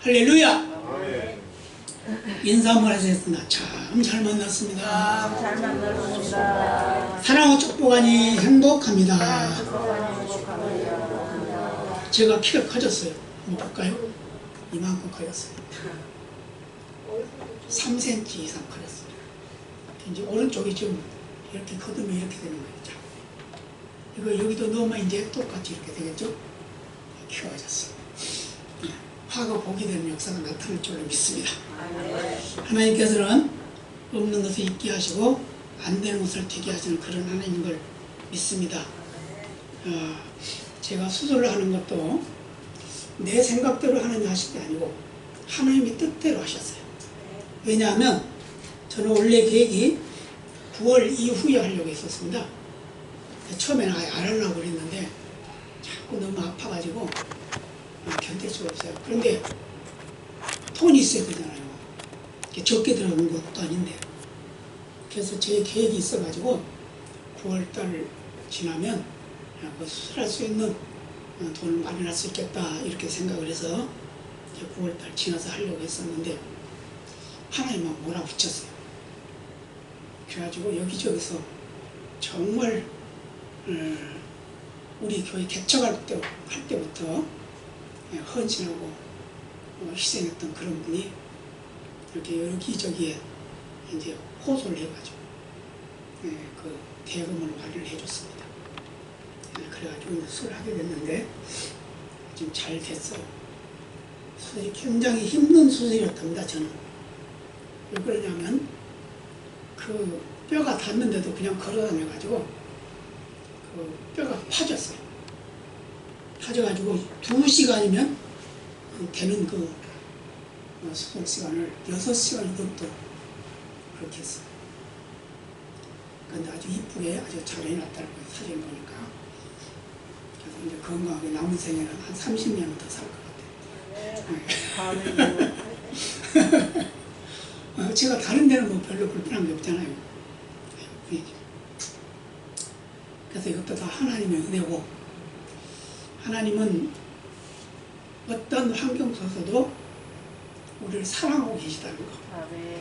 할렐루야. 인사 한번 하셨습니다. 참 잘 만났습니다. 잘 만났습니다. 사랑하고 축복하니 행복합니다. 제가 키가 커졌어요. 한번 볼까요? 이만큼 커졌어요. 3cm 이상 커졌어요. 이제 오른쪽이 좀 이렇게 거두면 이렇게 되는 거예요. 자, 이거 여기도 넣으면 이제 똑같이 이렇게 되겠죠? 키가 커졌어요. 화가 복이 되는 역사가 나타날 줄로 믿습니다. 하나님께서는 없는 것을 있게 하시고 안 되는 것을 되게 하시는 그런 하나님인 걸 믿습니다. 제가 수술을 하는 것도 내 생각대로 하느니 하실 게 아니고 하나님의 뜻대로 하셨어요. 왜냐하면 저는 원래 계획이 9월 이후에 하려고 했었습니다. 처음에는 아예 안 하려고 그랬는데 자꾸 너무 아파가지고 견딜 수가 없어요. 그런데 돈이 있어야 되잖아요. 적게 들어가는 것도 아닌데. 그래서 제 계획이 있어가지고 9월달 지나면 수술할 수 있는 돈을 마련할 수 있겠다 이렇게 생각을 해서 9월달 지나서 하려고 했었는데 하나님은 몰아붙였어요. 그래가지고 여기저기서 정말 우리 교회 개척할 때부터 헌신하고 희생했던 그런 분이 이렇게 여기저기에 이제 호소를 해가지고 그 대금을 마련해 줬습니다. 그래가지고 수술을 하게 됐는데 지금 잘 됐어요. 수술이 굉장히 힘든 수술이었답니다. 저는 왜 그러냐면 그 뼈가 닿는데도 그냥 걸어다녀가지고 그 뼈가 파졌어요. 파져가지고 2시간이면 되는 그 수술 시간을 6시간 넘도록 그렇게 했어요. 근데 아주 이쁘게 아주 잘 해놨다는 거예요. 사진 보니까. 그래서 이제 건강하게 남은 생에는 한 30년은 더 살 것 같아요. 제가 다른 데는 뭐 별로 불편한 게 없잖아요. 그래서 이것도 다 하나님의 은혜고, 하나님은 어떤 환경 속에서도 우리를 사랑하고 계시다는 거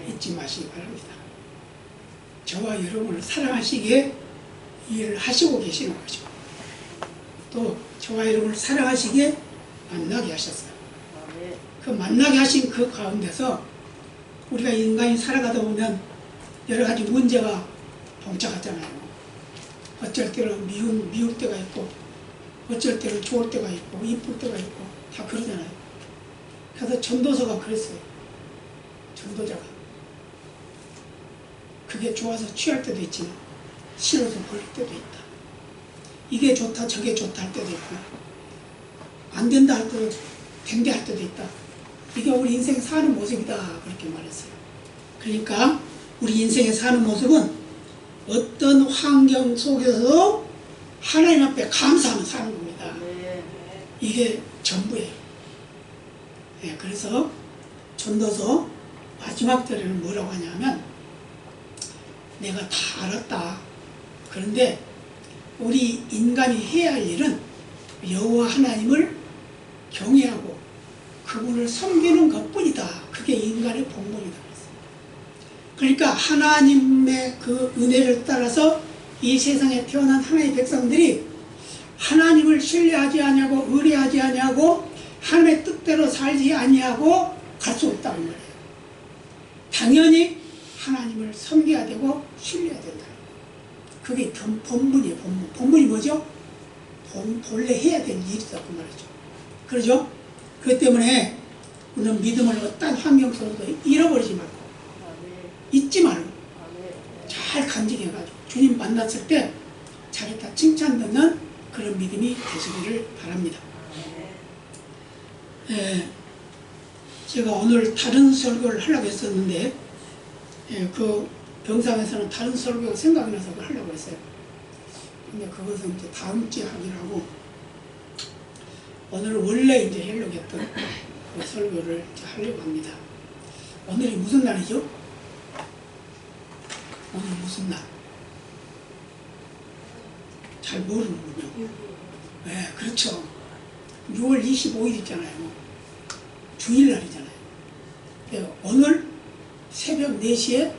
잊지 마시기 바랍니다. 저와 여러분을 사랑하시기에 이 일을 하시고 계시는 거죠. 또 저와 여러분을 사랑하시기에 만나게 하셨어요. 그 만나게 하신 그 가운데서 우리가 인간이 살아가다 보면 여러 가지 문제가 봉착하잖아요. 어쩔 때는 미울 때가 있고, 어쩔 때는 좋을 때가 있고, 이쁠 때가 있고, 다 그러잖아요. 그래서 전도서가 그랬어요. 전도자가. 그게 좋아서 취할 때도 있지만, 싫어서 버릴 때도 있다. 이게 좋다, 저게 좋다 할 때도 있고, 안 된다 할 때도, 된다 할 때도 있다. 이게 우리 인생 사는 모습이다. 그렇게 말했어요. 그러니까, 우리 인생에 사는 모습은 어떤 환경 속에서 하나님 앞에 감사하며 사는 겁니다. 이게 전부예요. 네, 그래서 전도서 마지막 절에는 뭐라고 하냐면, 내가 다 알았다. 그런데 우리 인간이 해야 할 일은 여호와 하나님을 경외하고 그분을 섬기는 것뿐이다. 그게 인간의 본분이다. 그러니까 하나님의 그 은혜를 따라서 이 세상에 태어난 하나님의 백성들이 하나님을 신뢰하지 아니하고 의뢰하지 아니하고 하나님의 뜻대로 살지 아니하고 갈 수 없다는 거예요. 당연히 하나님을 섬겨야 되고 신뢰해야 된다. 그게 본분이에요. 본분이 뭐죠? 본래 해야 될 일이다 그 말이죠. 그러죠? 그렇기 때문에 우리는 믿음을 어떤 환경 속에서도 잃어버리지 말고 잊지 말고 잘 간직해가지고 주님 만났을 때 잘했다 칭찬 듣는 그런 믿음이 되시기를 바랍니다. 제가 오늘 다른 설교를 하려고 했었는데 그 병상에서는 다른 설교가 생각이 나서 그걸 하려고 했어요. 근데 그것은 이제 다음 주에 하기로 하고, 오늘 원래 이제 하려고 했던 그 설교를 이제 하려고 합니다. 오늘이 무슨 날이죠? 오늘 무슨 날? 잘 모르는군요. 네, 그렇죠. 6월 25일 있잖아요. 주일날이잖아요. 오늘 새벽 4시에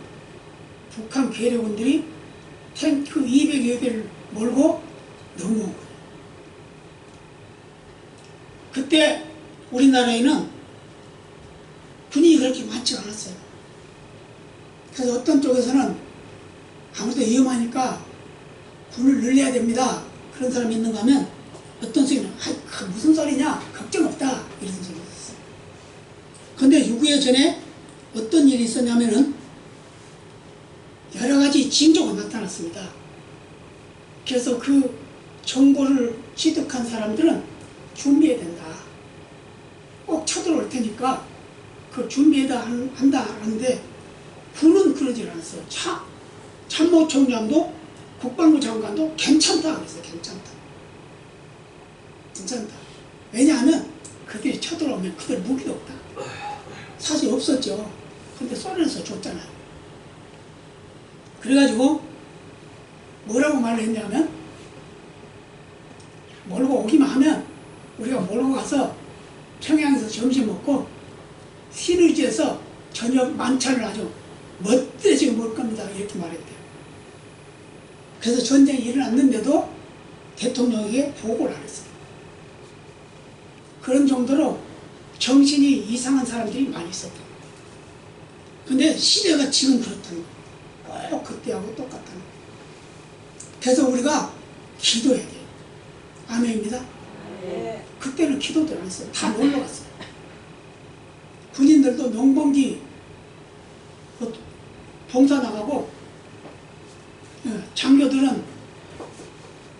북한 괴뢰군들이 탱크 200여 대를 몰고 넘어온 거예요. 그때 우리나라에는 군인이 그렇게 많지 않았어요. 그래서 어떤 쪽에서는 아무래도 위험하니까 군을 늘려야 됩니다. 그런 사람이 있는가 하면 어떤 소리는 무슨 소리냐, 걱정 없다, 이런 소리 있었어요. 근데 6.25 전에 어떤 일이 있었냐면은 여러 가지 징조가 나타났습니다. 그래서 그 정보를 취득한 사람들은 준비해야 된다. 꼭 쳐들어올 테니까 그 준비해야 한다 하는데 군은 그러질 않았어요. 참모총장도 국방부 장관도 괜찮다 그랬어요. 괜찮다. 왜냐하면 그들이 쳐들어오면 그들 무기도 없다. 사실 없었죠. 근데 소련에서 줬잖아요. 그래가지고 뭐라고 말을 했냐면 몰고 오기만 하면 우리가 몰고 가서 평양에서 점심 먹고 신의지에서 저녁 만찬을 아주 멋들어지게 먹을 겁니다. 이렇게 말했대요. 그래서 전쟁이 일어났는데도 대통령에게 보고를 안 했어요. 그런 정도로 정신이 이상한 사람들이 많이 있었다. 근데 시대가 지금 그렇다는 거예요. 꼭 그때하고 똑같다는 거예요. 그래서 우리가 기도해야 돼요. 아멘입니다. 네. 그때는 기도도 안 했어요. 다 놀러 갔어요. 군인들도 농번기 봉사 나가고, 장교들은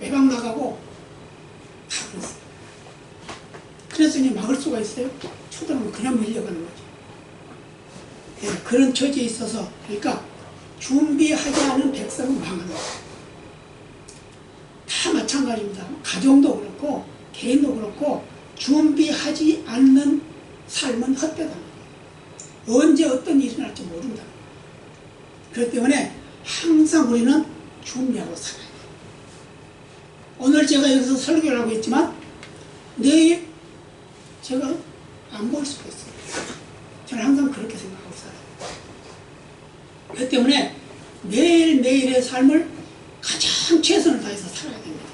외박 나가고 다 그랬어요. 그랬으니 막을 수가 있어요? 쳐들어오면 그냥 밀려가는 거죠. 그런 처지에 있어서, 그러니까 준비하지 않은 백성은 망하는 거예요. 다 마찬가지입니다. 가정도 그렇고 개인도 그렇고 준비하지 않는 삶은 헛되다는 거예요. 언제 어떤 일이 날지 모른다. 그렇기 때문에 항상 우리는 준비하고 살아야 돼요. 오늘 제가 여기서 설교를 하고 있지만 내일 제가 안 보일 수가 있어요. 저는 항상 그렇게 생각하고 살아요. 그렇기 때문에 매일매일의 삶을 가장 최선을 다해서 살아야 됩니다.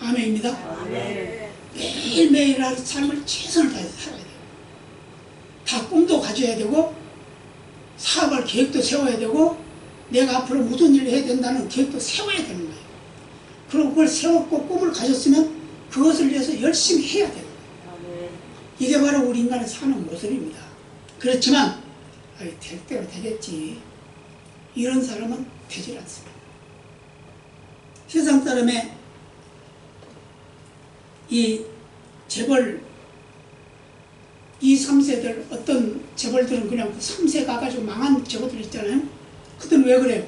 아멘입니다. 네. 매일매일의 삶을 최선을 다해서 살아야 돼요. 다 꿈도 가져야 되고 사업할 계획도 세워야 되고 내가 앞으로 무슨 일을 해야 된다는 계획도 세워야 되는 거예요. 그리고 그걸 세웠고 꿈을 가졌으면 그것을 위해서 열심히 해야 되는 거예요. 이게 바로 우리 인간의 사는 모습입니다. 그렇지만 될 대로 되겠지, 이런 사람은 되질 않습니다. 세상 사람의 이 재벌 2, 3세들, 어떤 재벌들은 그냥 3세 가가지고 망한 재벌들 있잖아요. 그들은 왜 그래요?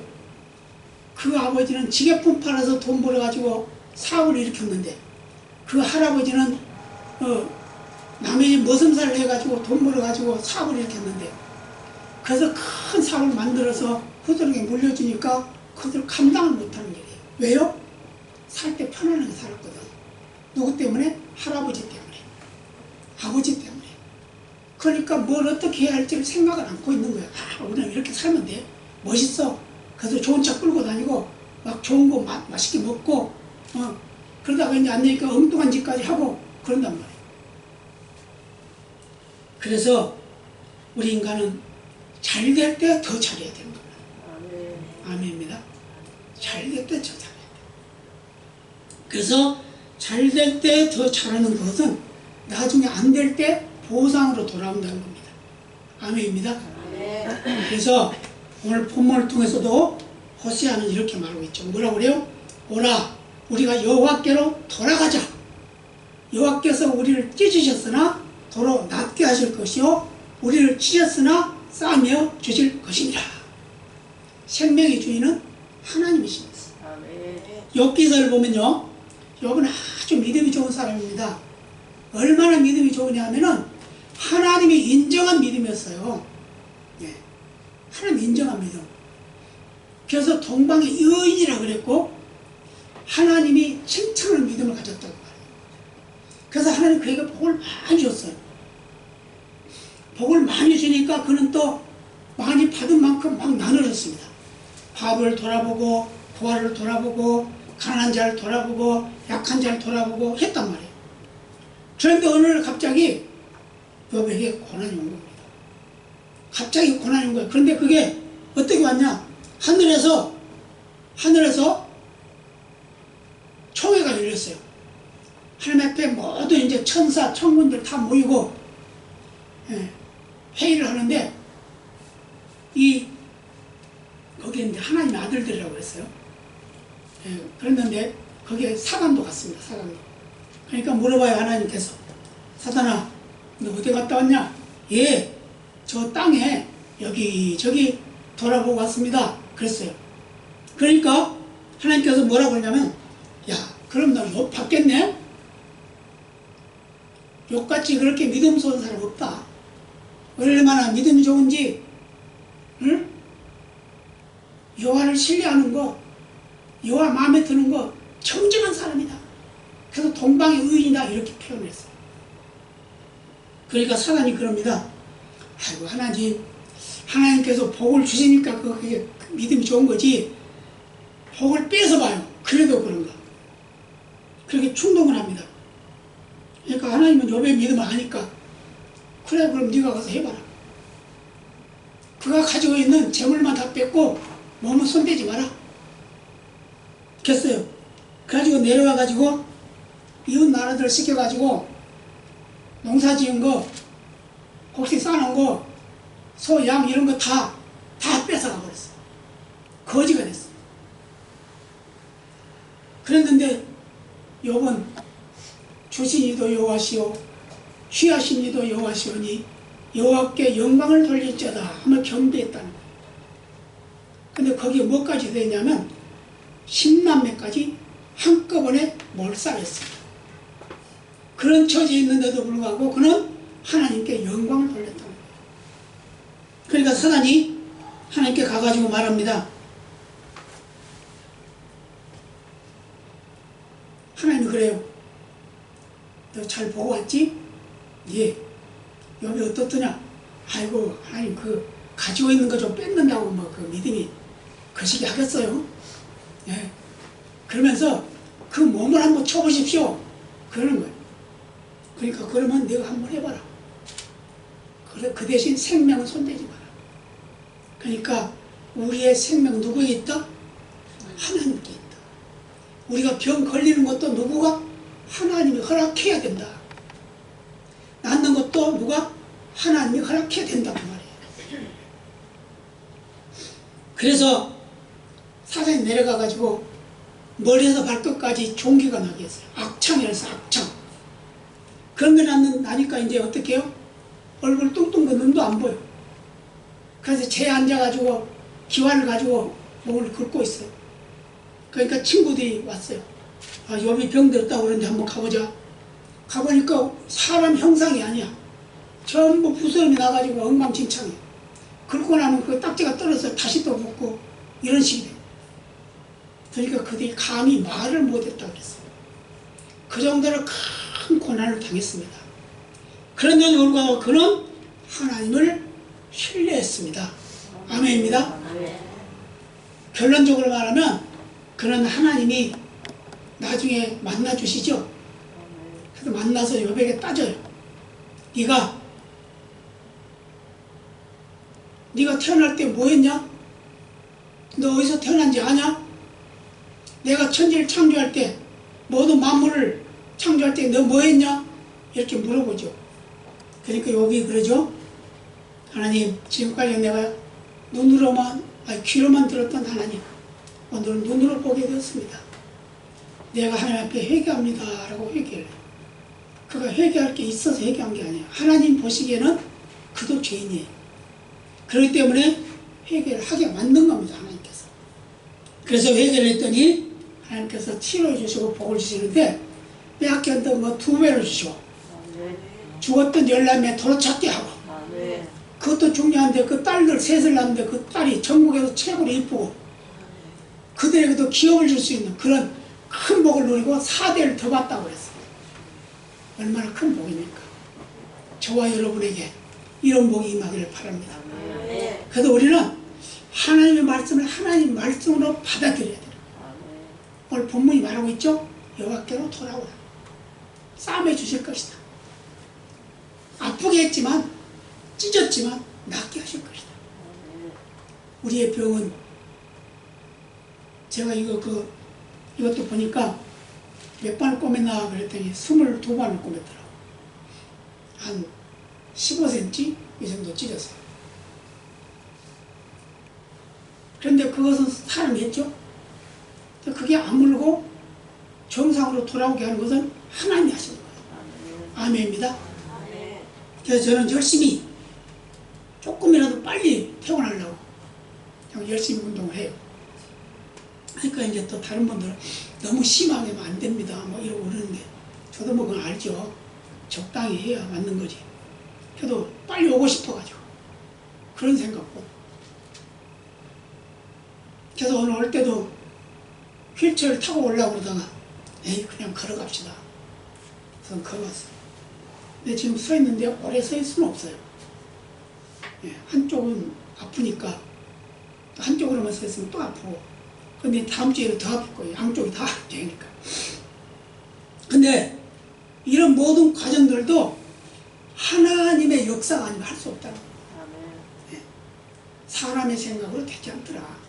그 아버지는 지게품 팔아서 돈 벌어가지고 사업을 일으켰는데 그 할아버지는 남의 머슴살을 해가지고 돈 벌어가지고 사업을 일으켰는데, 그래서 큰 사업을 만들어서 그들에게 물려주니까 그들 감당을 못하는 일이에요. 왜요? 살 때 편안하게 살았거든. 누구 때문에? 할아버지 때문에, 아버지 때문에. 그러니까 뭘 어떻게 해야 할지를 생각을 않고 있는 거야. 우리는 이렇게 살면 돼, 멋있어. 그래서 좋은 차 끌고 다니고 막 좋은 거 맛있게 먹고 그러다가 이제 안 되니까 엉뚱한 짓까지 하고 그런단 말이에요. 그래서 우리 인간은 잘 될 때 더 잘해야 되는 겁니다. 아멘입니다. 잘 될 때 더 잘해야 돼요. 그래서 잘 될 때 더 잘하는 것은 나중에 안 될 때 보상으로 돌아온다는 겁니다. 아멘입니다. 그래서 오늘 본문을 통해서도 호세아는 이렇게 말하고 있죠. 뭐라고 그래요? 오라, 우리가 여호와께로 돌아가자. 여호와께서 우리를 찢으셨으나 도로 낫게 하실 것이요 우리를 찢었으나 싸매어 주실 것이니라. 생명의 주인은 하나님이십니다. 욥기서를 보면요, 욥은 아주 믿음이 좋은 사람입니다. 얼마나 믿음이 좋으냐 하면은 하나님이 인정한 믿음이었어요. 하나님 인정한 믿음. 그래서 동방의 여인이라 그랬고 하나님이 칭찬하는 믿음을 가졌다고 말해요. 그래서 하나님 그에게 복을 많이 줬어요. 복을 많이 주니까 그는 또 많이 받은 만큼 막 나눠줬습니다. 밥을 돌아보고 부활을 돌아보고 가난한 자를 돌아보고 약한 자를 돌아보고 했단 말이에요. 그런데 어느 날 갑자기 욥에게 고난이 온 겁니다. 갑자기 고난이 온 거예요. 그런데 그게 어떻게 왔냐? 하늘에서 총회가 열렸어요. 하나님 앞에 모두 이제 천사, 천군들 다 모이고 회의를 하는데 거기에 이제 하나님의 아들들이라고 그랬어요. 그랬는데 거기에 사단도 갔습니다. 사단도. 그러니까 물어봐요. 하나님께서 사단아 너 어디 갔다 왔냐? 예, 저 땅에 여기저기 돌아보고 왔습니다. 그랬어요. 그러니까 하나님께서 뭐라고 그러냐면 야 그럼 너 욕 받겠네? 욕같이 그렇게 믿음스러운 사람 없다. 얼마나 믿음이 좋은지 응? 여호와를 신뢰하는 거 여호와 마음에 드는 거 청정한 사람이다. 그래서 동방의 의인이다 이렇게 표현했어요. 그러니까 사단이 그럽니다. 아이고 하나님께서 복을 주시니까 그게 믿음이 좋은 거지 복을 뺏어봐요. 그래도 그런가. 그렇게 충동을 합니다. 그러니까 하나님은 욥의 믿음을 아니까 그래 그럼 네가 가서 해봐라. 그가 가지고 있는 재물만 다 뺏고 몸은 손대지 마라. 됐어요. 그래가지고 내려와가지고 이웃 나라들을 시켜가지고 농사 지은 거 곡식 싸놓은 거 소, 양 이런 거 다 뺏어가 버렸어. 거지가 됐어. 그랬는데 욥은 주신 이도 여호와시오 취하신 이도 여호와시오니 여호와께 영광을 돌릴지어다 하며 경배했다는 거예요. 근데 거기에 뭐까지 되냐면 10만매까지 한꺼번에 몰살했습니다. 그런 처지에 있는데도 불구하고 그는 하나님께 영광을 돌렸다는 거예요. 그러니까 사단이 하나님께 가가지고 말합니다. 하나님이 그래요. 너 잘 보고 왔지? 예. 욥이 어떻더냐? 아이고 하나님 가지고 있는 거 좀 뺏는다고 그 믿음이 거시기 하겠어요? 예. 그러면서 그 몸을 한번 쳐보십시오. 그러는 거예요. 그러니까 그러면 내가 한번 해봐라. 그래 그 대신 생명은 손대지 마라. 그러니까 우리의 생명 누구에 있다? 하나님께 있다. 우리가 병 걸리는 것도 누구가? 하나님이 허락해야 된다. 낫는 것도 누가? 하나님이 허락해야 된다고 말이에요. 그래서 사단이 내려가가지고 머리에서 발끝까지 종기가 나게 했어요. 악창이라서 악창. 그런 게 나니까 이제 어떻게 해요? 얼굴 뚱뚱 그 눈도 안 보여. 그래서 재 앉아가지고 기와를 가지고 몸을 긁고 있어요. 그러니까 친구들이 왔어요. 아, 욥이 병들었다고 그러는데 한번 가보자. 가보니까 사람 형상이 아니야. 전부 부스럼이 나가지고 엉망진창이야. 긁고 나면 그 딱지가 떨어져서 다시 또 붓고 이런 식이 돼. 그러니까 그들이 감히 말을 못했다고 그랬어요. 그 정도로 큰 고난을 당했습니다. 그런데도 불구하고 그는 하나님을 신뢰했습니다. 아멘입니다. 결론적으로 말하면 그는 하나님이 나중에 만나주시죠. 그래서 만나서 욥에게 따져요. 네가 태어날 때 뭐 했냐? 너 어디서 태어난지 아냐? 내가 천지를 창조할 때 모든 만물을 창조할 때 너 뭐 했냐? 이렇게 물어보죠. 그러니까 욥이 그러죠. 하나님 지금까지 내가 귀로만 들었던 하나님 오늘은 눈으로 보게 되었습니다. 내가 하나님 앞에 회개합니다 라고 회개를 해요. 그가 회개할 게 있어서 회개한 게 아니에요. 하나님 보시기에는 그도 죄인이에요. 그렇기 때문에 회개를 하게 만든 겁니다. 하나님께서. 그래서 회개를 했더니 하나님께서 치료해 주시고 복을 주시는데 빼앗겼던 거 2배로 주시고 죽었던 열남에 도로찾게 하고 그것도 중요한데 그 딸들 셋을 낳는데 그 딸이 전국에서 최고로 이쁘고 그들에게도 기업을 줄 수 있는 그런 큰 복을 누리고 4대를 더 받다고 했어요. 얼마나 큰 복입니까? 저와 여러분에게 이런 복이 임하기를 바랍니다. 아멘. 그래서 우리는 하나님의 말씀을 하나님 말씀으로 받아들여야 돼요. 오늘 본문이 말하고 있죠. 여호와께로 돌아오라. 싸움해 주실 것이다. 아프게 했지만 찢었지만 낫게 하실 것이다. 우리의 병은 제가 이것도 보니까 몇 번을 꼬맸나 그랬더니 22번을 꼬맸더라고. 한 15cm 이 정도 찢었어요. 그런데 그것은 사람이 했죠. 그게 아물고 정상으로 돌아오게 하는 것은 하나님이 하시는 거예요. 아멘입니다. 그래서 저는 열심히 조금이라도 빨리 퇴원하려고 그냥 열심히 운동을 해요. 그러니까 이제 또 다른 분들은 너무 심하게 하면 안 됩니다 뭐 이러고 그러는데 저도 뭐 그건 알죠. 적당히 해야 맞는 거지. 그래도 빨리 오고 싶어가지고 그런 생각고. 그래서 오늘 올 때도 휠체어를 타고 오려고 그러다가 에이 그냥 걸어갑시다. 그래서 걸어왔어요. 근데 지금 서 있는데 오래 서 있을 수는 없어요. 예, 한쪽은 아프니까 한쪽으로만 서 있으면 또 아프고 근데 다음 주에는 더 아플 거예요. 양쪽이 다 되니까. 근데 이런 모든 과정들도 하나님의 역사가 아니면 할 수 없다는 거예요. 예, 사람의 생각으로 되지 않더라.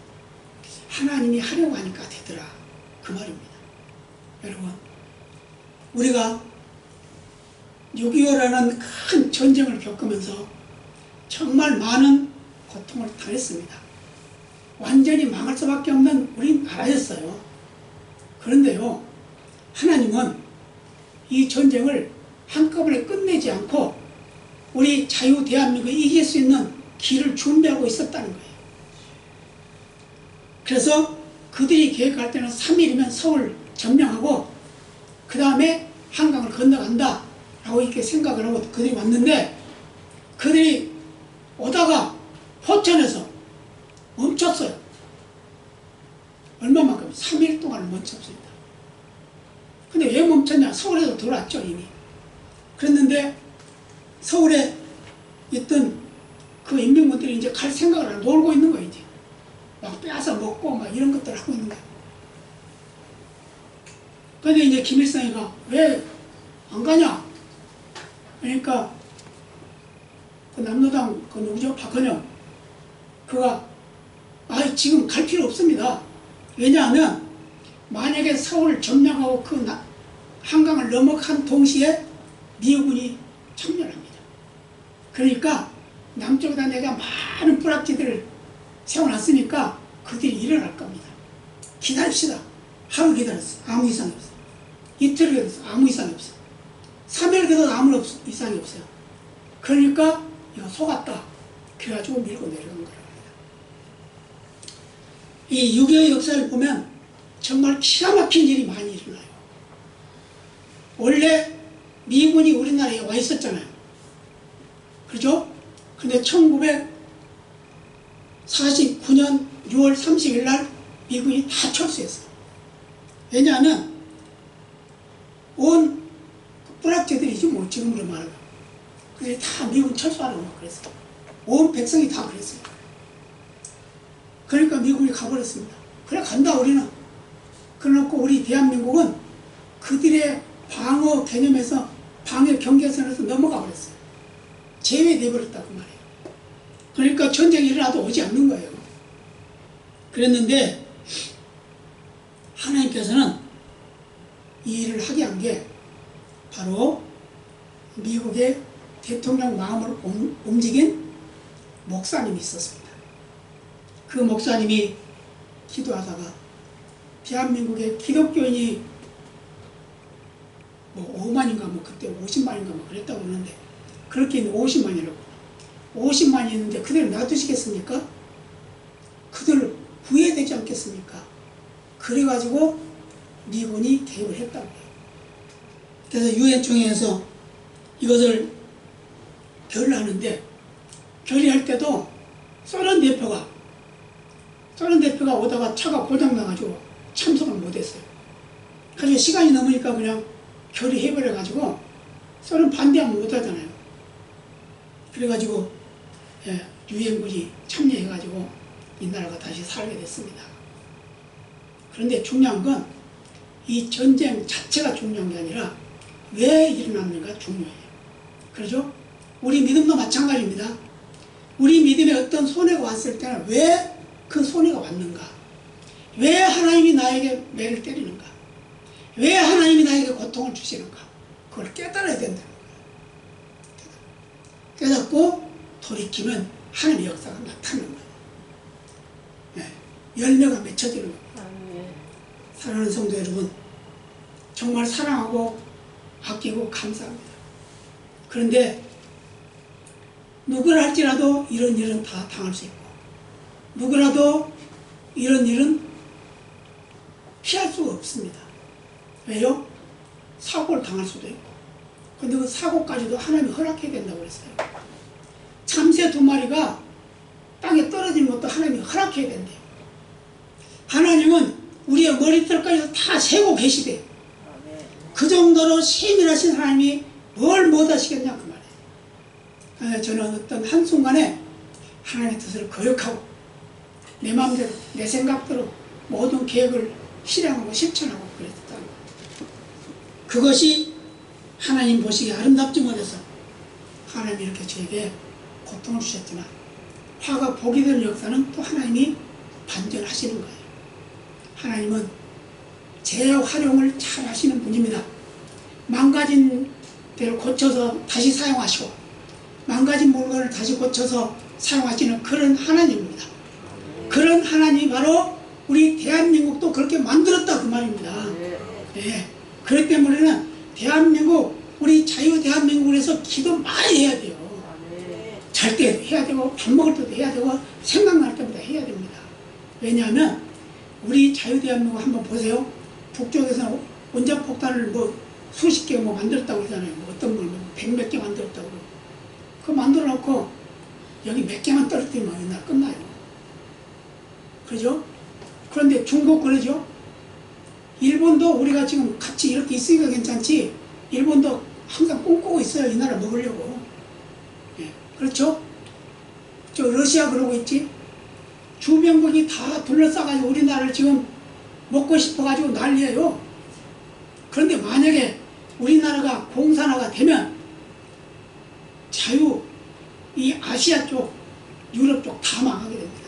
하나님이 하려고 하니까 되더라. 그 말입니다. 여러분 우리가 6.25라는 큰 전쟁을 겪으면서 정말 많은 고통을 당했습니다. 완전히 망할 수밖에 없는 우리 나라였어요. 그런데요 하나님은 이 전쟁을 한꺼번에 끝내지 않고 우리 자유 대한민국이 이길 수 있는 길을 준비하고 있었다는 거예요. 그래서 그들이 계획할 때는 3일이면 서울 점령하고 그 다음에 한강을 건너간다 라고 이렇게 생각을 하고 그들이 왔는데 그들이 오다가 포천에서 멈췄어요. 얼마만큼? 3일 동안 멈췄습니다. 근데 왜 멈췄냐? 서울에서 들어왔죠 이미. 그랬는데 서울에 있던 그 인민군들이 이제 갈 생각을 안 하고 놀고 있는 거예요. 이제 막 빼앗아 먹고 막 이런 것들을 하고 있는 거예요. 근데 이제 김일성이가 왜 안 가냐? 그러니까 그 남로당 그 누구죠? 박헌영 그가 지금 갈 필요 없습니다. 왜냐하면 만약에 서울을 점령하고 그 한강을 넘어간 동시에 미국군이 참전합니다. 그러니까 남쪽에다 내가 많은 불락지들을 세워놨으니까 그들이 일어날 겁니다. 기다립시다. 하루 기다렸어. 아무 이상이 없어. 이틀 기다렸어. 아무 이상이 없어. 3일 기다려도 아무 이상이 없어요. 그러니까 이거 속았다. 그래가지고 밀고 내려간 거랍니다. 이 6.25의 역사를 보면 정말 기가 막힌 일이 많이 일어나요. 원래 미군이 우리나라에 와 있었잖아요. 그죠? 근데 1949년 6월 30일 날 미군이 다 철수했어요. 왜냐하면 온 불합체들이지 뭐 지금으로 말하면 그래서 다 미군 철수하라고 그랬어요. 온 백성이 다 그랬어요. 그러니까 미군이 가버렸습니다. 그래 간다 우리는. 그래놓고 우리 대한민국은 그들의 방어 개념에서 방어 경계선에서 넘어가 버렸어요. 제외되어버렸다 그 말이에요. 그러니까 전쟁이 일어나도 오지 않는 거예요. 그랬는데 하나님께서는 이 일을 하게 한 게 바로 미국의 대통령 마음을 움직인 목사님이 있었습니다. 그 목사님이 기도하다가 대한민국의 기독교인이 뭐 5만인가 뭐 그때 50만인가 뭐 그랬다고 그러는데 그렇게 50만이라고 50만이 있는데 그대로 놔두시겠습니까? 그들 후회되지 않겠습니까? 그래가지고 미군이 개입을 했다고 해요. 그래서 유엔총회에서 이것을 결의하는데 결의할 때도 소련 대표가 오다가 차가 고장나가지고 참석을 못했어요. 그래서 시간이 넘으니까 그냥 결의해버려가지고 소련 반대하면 못하잖아요. 그래가지고 유엔군이 참여해가지고 이 나라가 다시 살게 됐습니다. 그런데 중요한 건 이 전쟁 자체가 중요한 게 아니라 왜 일어났는가 중요해요. 그렇죠? 우리 믿음도 마찬가지입니다. 우리 믿음에 어떤 손해가 왔을 때는 왜 그 손해가 왔는가? 왜 하나님이 나에게 매를 때리는가? 왜 하나님이 나에게 고통을 주시는가? 그걸 깨달아야 된다는 거예요. 깨닫고 돌이키면 하나님의 역사가 나타나는 거예요. 열매가 맺혀지는 겁니다. 사랑하는 성도 여러분, 정말 사랑하고 아끼고 감사합니다. 그런데 누구를 할지라도 이런 일은 다 당할 수 있고, 누구라도 이런 일은 피할 수가 없습니다. 왜요? 사고를 당할 수도 있고. 근데 그 사고까지도 하나님이 허락해야 된다고 그랬어요. 참새 2마리가 땅에 떨어지는 것도 하나님이 허락해야 된대요. 하나님은 우리의 머리털까지도 다 세고 계시대요. 그 정도로 세밀하신 하나님이 뭘 못하시겠냐 그 말이에요. 저는 어떤 한순간에 하나님의 뜻을 거역하고 내 마음대로 내 생각대로 모든 계획을 실행하고 실천하고 그랬다는 거예요. 그것이 하나님 보시기에 아름답지 못해서 하나님이 이렇게 저에게 고통을 주셨지만 화가 복이 되는 역사는 또 하나님이 반전하시는 거예요. 하나님은 재활용을 잘 하시는 분입니다. 망가진 데를 고쳐서 다시 사용하시고 망가진 물건을 다시 고쳐서 사용하시는 그런 하나님입니다. 그런 하나님이 바로 우리 대한민국도 그렇게 만들었다 그 말입니다. 네. 그렇기 때문에는 대한민국, 우리 자유 대한민국을 위해서 기도 많이 해야 돼요. 잘 때 해야 되고 밥 먹을 때도 해야 되고 생각날 때마다 해야 됩니다. 왜냐하면 우리 자유 대한민국 한번 보세요. 북쪽에서는 원자폭탄을 뭐 수십 개 뭐 만들었다고 하잖아요. 뭐 어떤 걸 100몇 개 만들었다고. 그거 만들어 놓고 여기 몇 개만 떨어뜨리면 옛날 끝나요. 그죠? 그런데 중국 그러죠? 일본도 우리가 지금 같이 이렇게 있으니까 괜찮지, 일본도 항상 꿈꾸고 있어요. 이 나라 먹으려고. 예, 그렇죠? 저 러시아 그러고 있지? 주변국이 다 둘러싸가지고 우리나라를 지금 먹고 싶어가지고 난리예요. 그런데 만약에 우리나라가 공산화가 되면 자유, 이 아시아 쪽, 유럽 쪽 다 망하게 됩니다.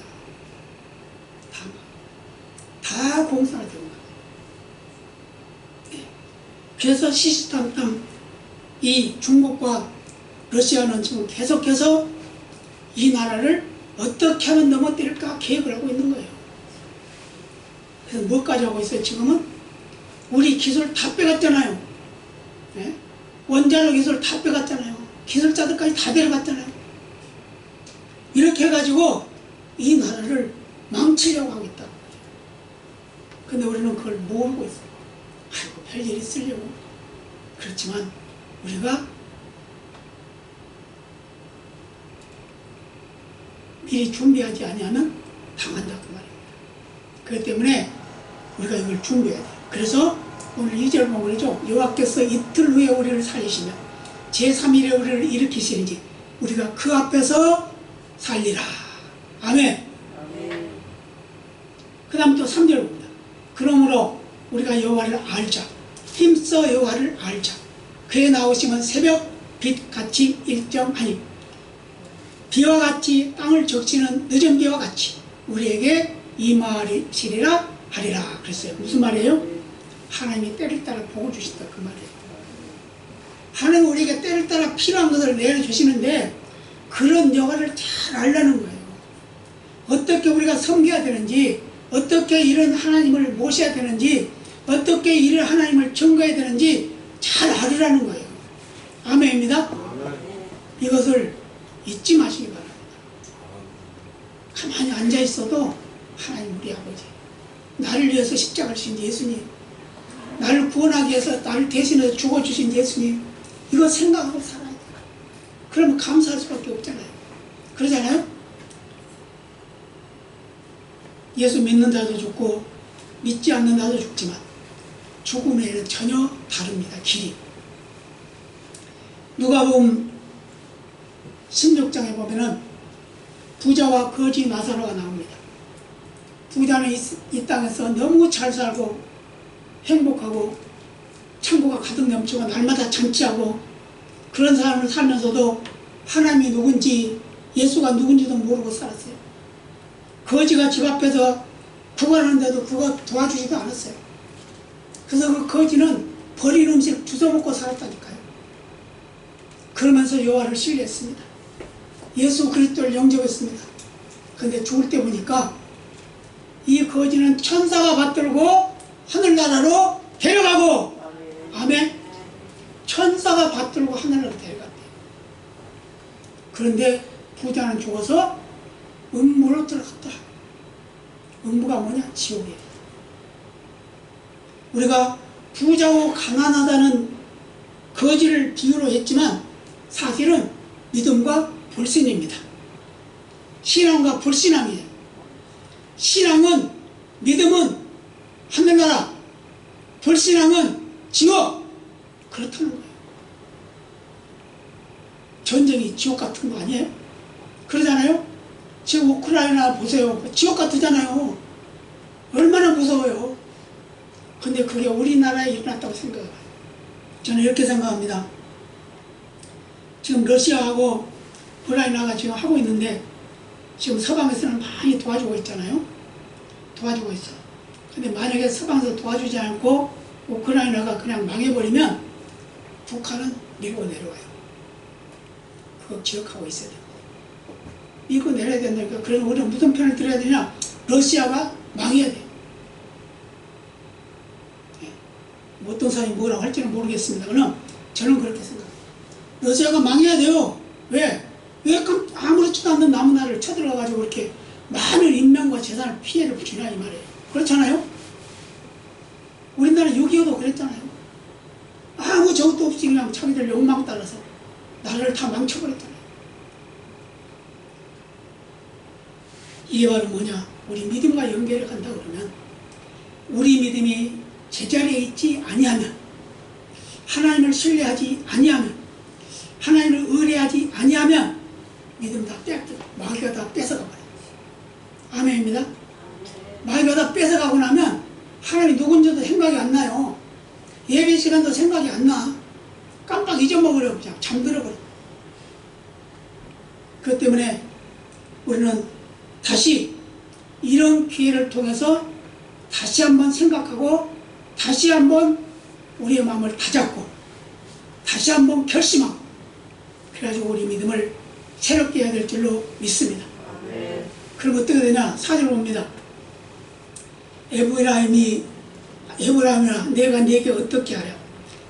다 공산화 되고. 네. 그래서 시시탐탐 이 중국과 러시아는 지금 계속해서 이 나라를 어떻게 하면 넘어뜨릴까 계획을 하고 있는 거예요. 그래서 뭐까지 하고 있어요? 지금은 우리 기술 다 빼갔잖아요. 네? 원자력 기술 다 빼갔잖아요. 기술자들까지 다 데려갔잖아요. 이렇게 해가지고 이 나라를 망치려고 하고 있다. 근데 우리는 그걸 모르고 있어요. 아이고 별일 있으려고. 그렇지만 우리가 미리 준비하지 아니하면 당한다 그 말입니다. 그렇기 때문에 우리가 이걸 준비해야 돼요. 그래서 오늘 2절 보면 그러죠. 여호와께서 이틀 후에 우리를 살리시며 제3일에 우리를 일으키시는지 우리가 그 앞에서 살리라. 아멘. 그 다음 또 3절 봅니다. 그러므로 우리가 여호와를 알자. 힘써 여호와를 알자. 그의 나오심은 새벽 빛같이 일정하니 비와 같이 땅을 적시는 늦은 비와 같이 우리에게 임하시리라 하리라 그랬어요. 무슨 말이에요? 하나님이 때를 따라 복을 주신다 그 말이에요. 하나님 우리에게 때를 따라 필요한 것을 내려주시는데 그런 여과를 잘 알라는 거예요. 어떻게 우리가 섬겨야 되는지, 어떻게 이런 하나님을 모셔야 되는지, 어떻게 이런 하나님을 증거해야 되는지 잘 알으라는 거예요. 아멘입니다. 이것을 잊지 마시기 바랍니다. 가만히 앉아 있어도 하나님 우리 아버지, 나를 위해서 십자가를 지신 예수님, 나를 구원하기 위해서 나를 대신해서 죽어주신 예수님, 이거 생각하고 살아야 돼요. 그러면 감사할 수밖에 없잖아요. 그러잖아요? 예수 믿는 자도 죽고 믿지 않는 자도 죽지만 죽음에는 전혀 다릅니다. 길이. 누가복음 16장에 보면은 부자와 거지 나사로가 나옵니다. 부자는 이 땅에서 너무 잘 살고 행복하고 창고가 가득 넘치고 날마다 잔치하고 그런 삶을 살면서도 하나님이 누군지 예수가 누군지도 모르고 살았어요. 거지가 집 앞에서 구걸하는데도 그거 도와주지도 않았어요. 그래서 그 거지는 버린 음식 주워먹고 살았다니까요. 그러면서 여호와를 신뢰했습니다. 예수 그리스도를 영접했습니다. 그런데 죽을 때 보니까 이 거지는 천사가 받들고 하늘나라로 데려가고, 아멘. 천사가 받들고 하늘나라로 데려갔대요. 그런데 부자는 죽어서 음부로 들어갔다. 음부가 뭐냐? 지옥이에요. 우리가 부자고 가난하다는 거지를 비유로 했지만 사실은 믿음과 불신입니다. 신앙과 불신앙이에요. 신앙은, 믿음은 하늘나라, 불신앙은 지옥. 그렇다는 거예요. 전쟁이 지옥 같은 거 아니에요? 그러잖아요? 지금 우크라이나 보세요. 지옥 같으잖아요. 얼마나 무서워요. 근데 그게 우리나라에 일어났다고 생각해요. 저는 이렇게 생각합니다. 지금 러시아하고 우크라이나가 지금 하고 있는데 지금 서방에서는 많이 도와주고 있잖아요. 도와주고 있어. 근데 만약에 서방에서 도와주지 않고 우크라이나가 그냥 망해버리면 북한은 밀고 내려와요. 그거 기억하고 있어야 돼요. 밀고 내려야 된다니까. 그래서 우리는 무슨 편을 들어야 되냐? 러시아가 망해야 돼요. 어떤 사람이 뭐라고 할지는 모르겠습니다. 그러나 저는 그렇게 생각해요. 러시아가 망해야 돼요. 왜? 왜 아무렇지도 않는 남은 나라를 쳐들어가가지고 이렇게 많은 인명과 재산을 피해를 주냐 이 말이에요. 그렇잖아요? 우리나라 6.25도 그랬잖아요. 아무 저것도 없이 그냥 자기들 욕망 따라서 나라를 다 망쳐버렸잖아요. 이게 바로 뭐냐? 우리 믿음과 연결해 간다 그러면 우리 믿음이 제자리에 있지 아니하면, 하나님을 신뢰하지 아니하면, 하나님을 의뢰하지 아니하면 믿음 다 마귀가 다 뺏어가 버려요. 아멘입니다. 마귀가 다 뺏어가고 나면 하나님이 누군지도 생각이 안 나요. 예배 시간도 생각이 안 나. 깜빡 잊어먹으려고 그냥 잠들어버려. 그것 때문에 우리는 다시 이런 기회를 통해서 다시 한번 생각하고 다시 한번 우리의 마음을 다잡고 다시 한번 결심하고 그래가지고 우리 믿음을 새롭게 해야 될 줄로 믿습니다. 그럼 어떻게 되냐? 4절 봅니다. 에브라임아 내가 네게 어떻게 하랴?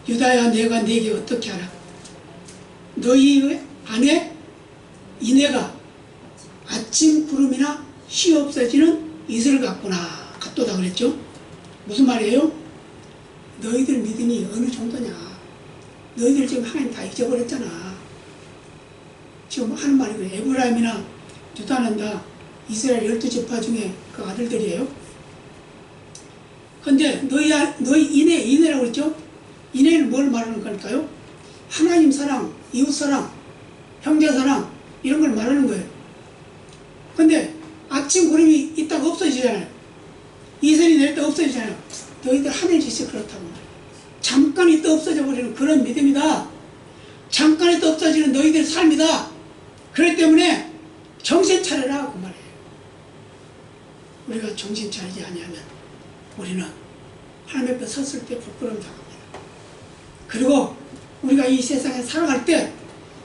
유다야 내가 네게 어떻게 하랴? 너희 안에 이내가 아침 구름이나 쉬 없어지는 이슬 같구나. 같도다 그랬죠? 무슨 말이에요? 너희들 믿음이 어느 정도냐? 너희들 지금 하나님 다 잊어버렸잖아. 지금 하는 말이 그래. 에브라임이나 유다는 다 이스라엘 12지파 중에 그 아들들이에요. 근데 너희 이내라고 그랬죠? 이내는 뭘 말하는 걸까요? 하나님 사랑, 이웃 사랑, 형제 사랑 이런 걸 말하는 거예요. 근데 아침 구름이 있다가 없어지잖아요. 이슬이 내릴 때 없어지잖아요. 너희들 하늘 짓이 그렇다고 말해요. 잠깐 있다 없어져 버리는 그런 믿음이다. 잠깐 있다 없어지는 너희들 삶이다. 그렇기 때문에 정신 차려라 그 말이에요. 우리가 정신 차리지 아니하면 우리는 하나님 앞에 섰을 때 부끄러움 당합니다. 그리고 우리가 이 세상에 살아갈 때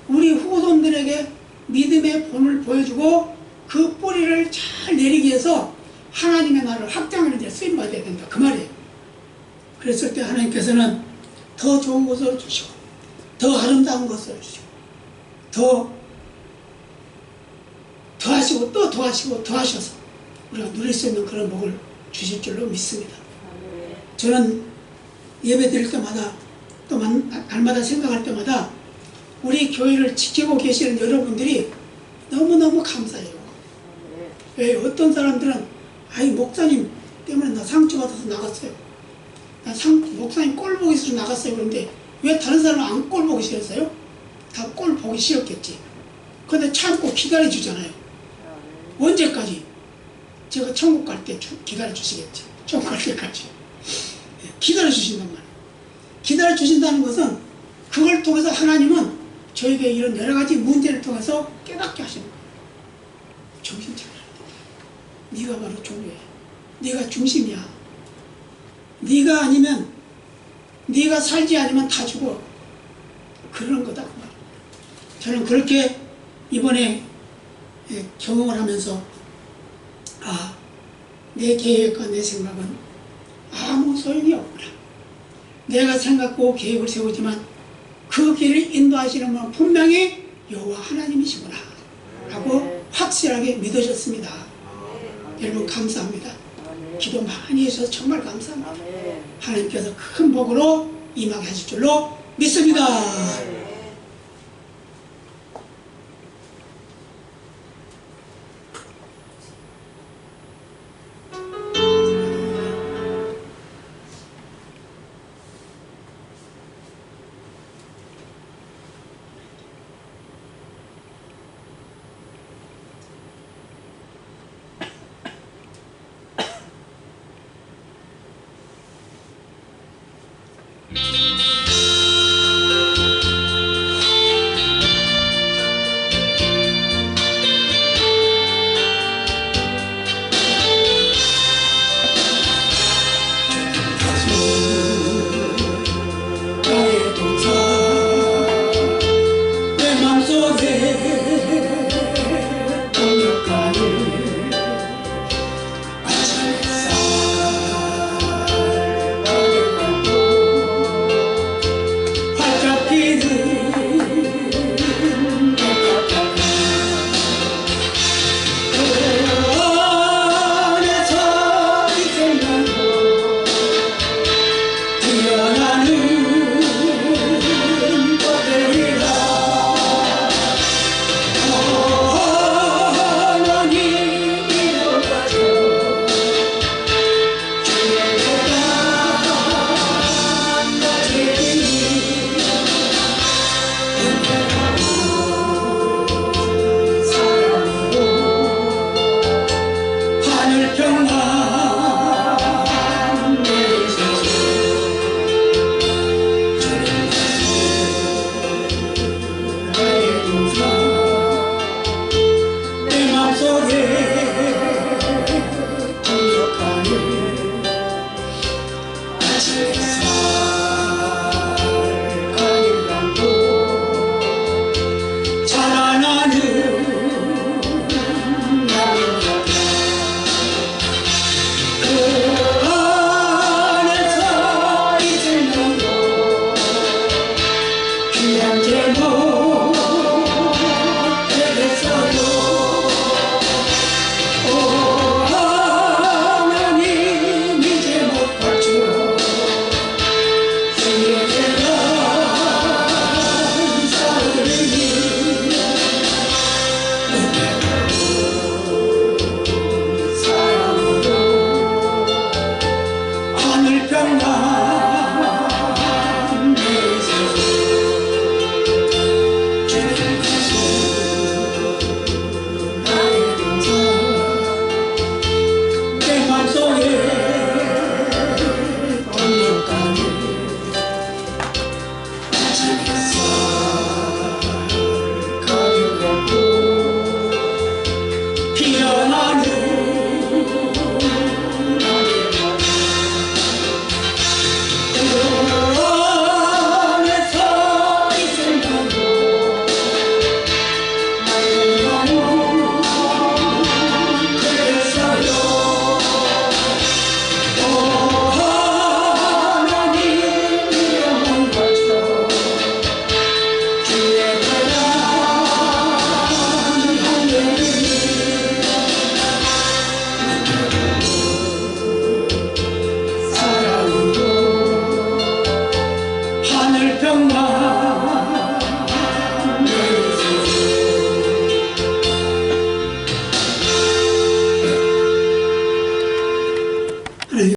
우리 후손들에게 믿음의 본을 보여주고 그 뿌리를 잘 내리기 위해서 하나님의 나라를 확장하는 데 쓰임받아야 된다 그 말이에요. 그랬을 때 하나님께서는 더 좋은 것을 주시고 더 아름다운 것을 주시고 더 하시고 또 더 하시고 더 하셔서 우리가 누릴 수 있는 그런 복을 주실 줄로 믿습니다. 저는 예배 드릴 때마다 또 날마다 생각할 때마다 우리 교회를 지키고 계시는 여러분들이 너무너무 감사해요. 왜? 어떤 사람들은 아이 목사님 때문에 나 상처받아서 나갔어요. 나 목사님 꼴 보기 싫어서 나갔어요. 그런데 왜 다른 사람은 안 꼴 보기 싫었어요? 다 꼴 보기 싫었겠지. 근데 참고 기다려 주잖아요. 언제까지? 제가 천국 갈 때 기다려 주시겠죠. 천국 갈 때까지. 기다려 주신단 말이에요. 기다려 주신다는 것은 그걸 통해서 하나님은 저에게 이런 여러 가지 문제를 통해서 깨닫게 하시는 거예요. 정신 차려야 돼. 네가 바로 중요해. 네가 중심이야. 네가 아니면, 네가 살지 않으면 다 죽어. 그러는 거다 그 말이에요. 저는 그렇게 이번에 경험을 하면서 내 계획과 내 생각은 아무 소용이 없구나. 내가 생각하고 계획을 세우지만 그 길을 인도하시는 분은 분명히 여호와 하나님이시구나 하고 확실하게 믿어졌습니다. 여러분 감사합니다. 기도 많이 해주셔서 정말 감사합니다. 하나님께서 큰 복으로 임하게 하실 줄로 믿습니다.